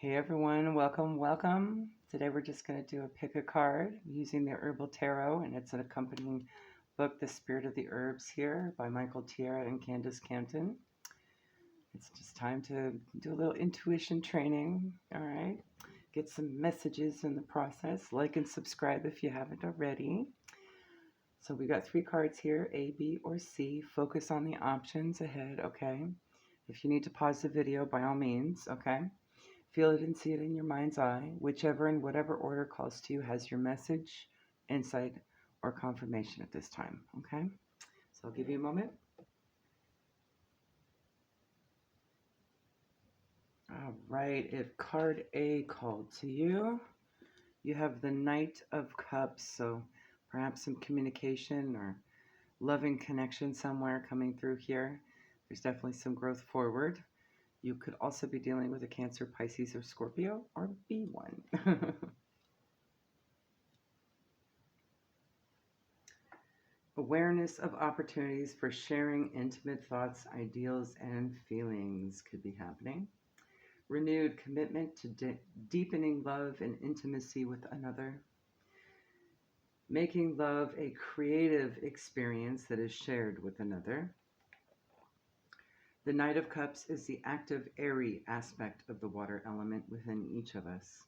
Hey everyone, welcome. Today we're just going to do a pick a card using the Herbal Tarot and it's an accompanying book, The Spirit of the Herbs here by Michael Tierra and Candace Campton. It's just time to do a little intuition training, all right? Get some messages in the process. Like and subscribe if you haven't already. So we got 3 cards here, A, B, or C. Focus on the options ahead, okay? If you need to pause the video, by all means, okay? Feel it and see it in your mind's eye. Whichever and whatever order calls to you has your message, insight, or confirmation at this time. Okay? So I'll give you a moment. All right. If card A called to you, you have the Knight of Cups. So perhaps some communication or loving connection somewhere coming through here. There's definitely some growth forward. You could also be dealing with a Cancer, Pisces, or Scorpio, or B1. Awareness of opportunities for sharing intimate thoughts, ideals, and feelings could be happening. Renewed commitment to deepening love and intimacy with another. Making love a creative experience that is shared with another. The Knight of Cups is the active, airy aspect of the water element within each of us.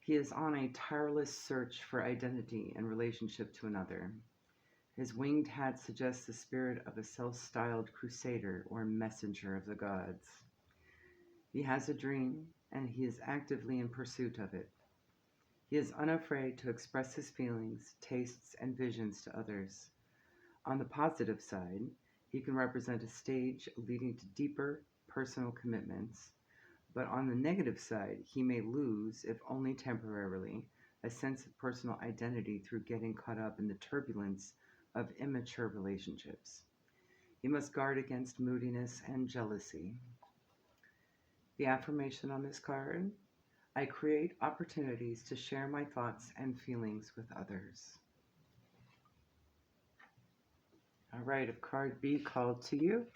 He is on a tireless search for identity and relationship to another. His winged hat suggests the spirit of a self-styled crusader or messenger of the gods. He has a dream, and he is actively in pursuit of it. He is unafraid to express his feelings, tastes, and visions to others. On the positive side, he can represent a stage leading to deeper personal commitments, but on the negative side, he may lose, if only temporarily, a sense of personal identity through getting caught up in the turbulence of immature relationships. He must guard against moodiness and jealousy. The affirmation on this card: I create opportunities to share my thoughts and feelings with others. All right, if card B called to you,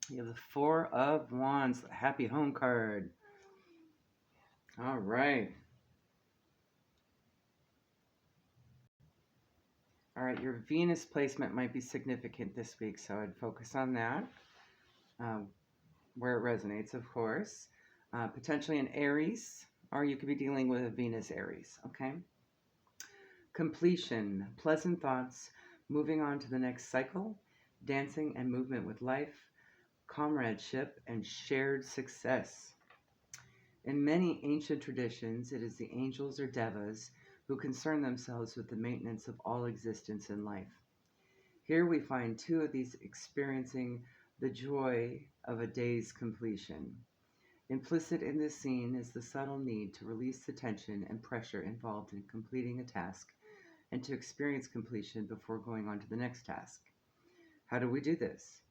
you have the 4 of Wands, the Happy Home card. All right. All right, your Venus placement might be significant this week, so I'd focus on that, where it resonates, of course. Potentially an Aries, or you could be dealing with a Venus Aries, okay? Completion, pleasant thoughts, moving on to the next cycle, dancing and movement with life, comradeship, and shared success. In many ancient traditions, it is the angels or devas who concern themselves with the maintenance of all existence in life. Here we find 2 of these experiencing the joy of a day's completion. Implicit in this scene is the subtle need to release the tension and pressure involved in completing a task and to experience completion before going on to the next task. How do we do this?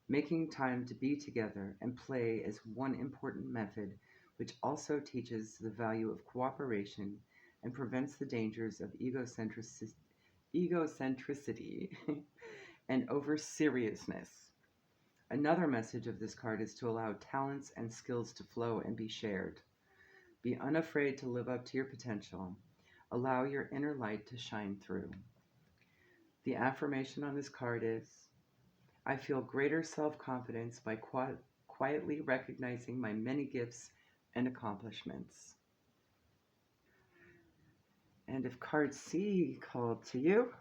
Making time to be together and play is one important method, which also teaches the value of cooperation and prevents the dangers of egocentricity and over-seriousness. Another message of this card is to allow talents and skills to flow and be shared. Be unafraid to live up to your potential. Allow your inner light to shine through. The affirmation on this card is, I feel greater self-confidence by quietly recognizing my many gifts and accomplishments. And if card C called to you,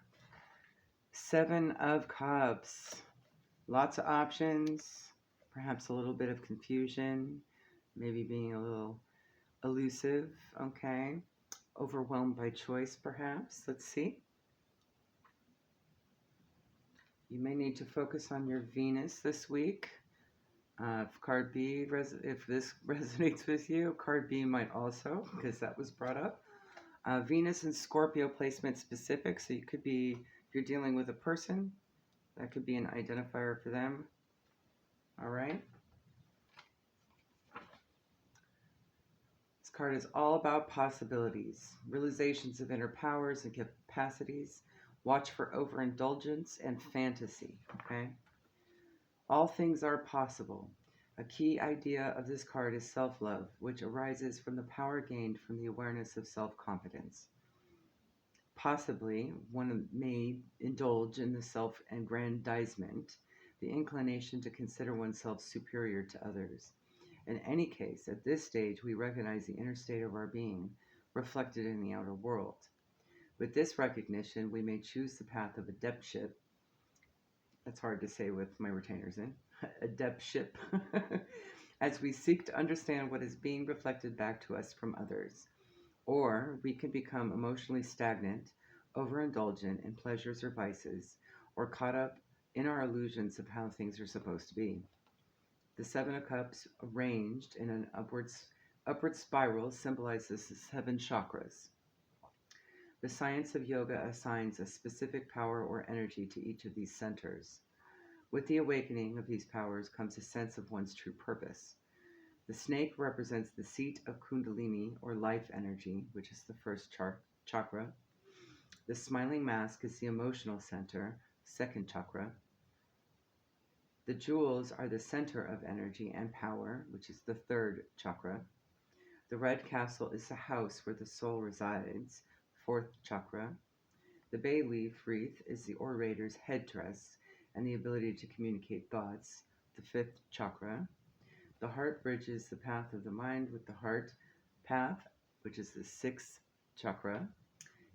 7 of Cups. Lots of options, perhaps a little bit of confusion, maybe being a little elusive, okay? Overwhelmed by choice, perhaps. Let's see. You may need to focus on your Venus this week. If card B, if this resonates with you, card B might also, because that was brought up. Venus and Scorpio placement specific, so you could be, if you're dealing with a person, that could be an identifier for them. All right. This card is all about possibilities, realizations of inner powers and capacities. Watch for overindulgence and fantasy, okay? All things are possible. A key idea of this card is self love, which arises from the power gained from the awareness of self confidence. Possibly, one may indulge in the self aggrandizement, the inclination to consider oneself superior to others. In any case, at this stage, we recognize the inner state of our being reflected in the outer world. With this recognition, we may choose the path of adeptship. That's hard to say with my retainers in. Adeptship. As we seek to understand what is being reflected back to us from others. Or we can become emotionally stagnant, overindulgent in pleasures or vices, or caught up in our illusions of how things are supposed to be. The Seven of Cups, arranged in an upward spiral, symbolizes the seven chakras. The science of yoga assigns a specific power or energy to each of these centers. With the awakening of these powers comes a sense of one's true purpose. The snake represents the seat of Kundalini, or life energy, which is the first chakra. The smiling mask is the emotional center, second chakra. The jewels are the center of energy and power, which is the third chakra. The red castle is the house where the soul resides, fourth chakra. The bay leaf wreath is the orator's headdress and the ability to communicate thoughts, the fifth chakra. The heart bridges the path of the mind with the heart path, which is the sixth chakra.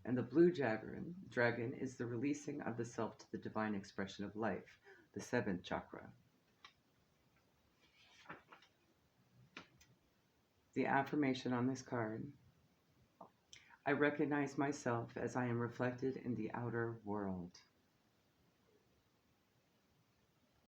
And the blue dragon is the releasing of the self to the divine expression of life, the seventh chakra. The affirmation on this card: I recognize myself as I am reflected in the outer world.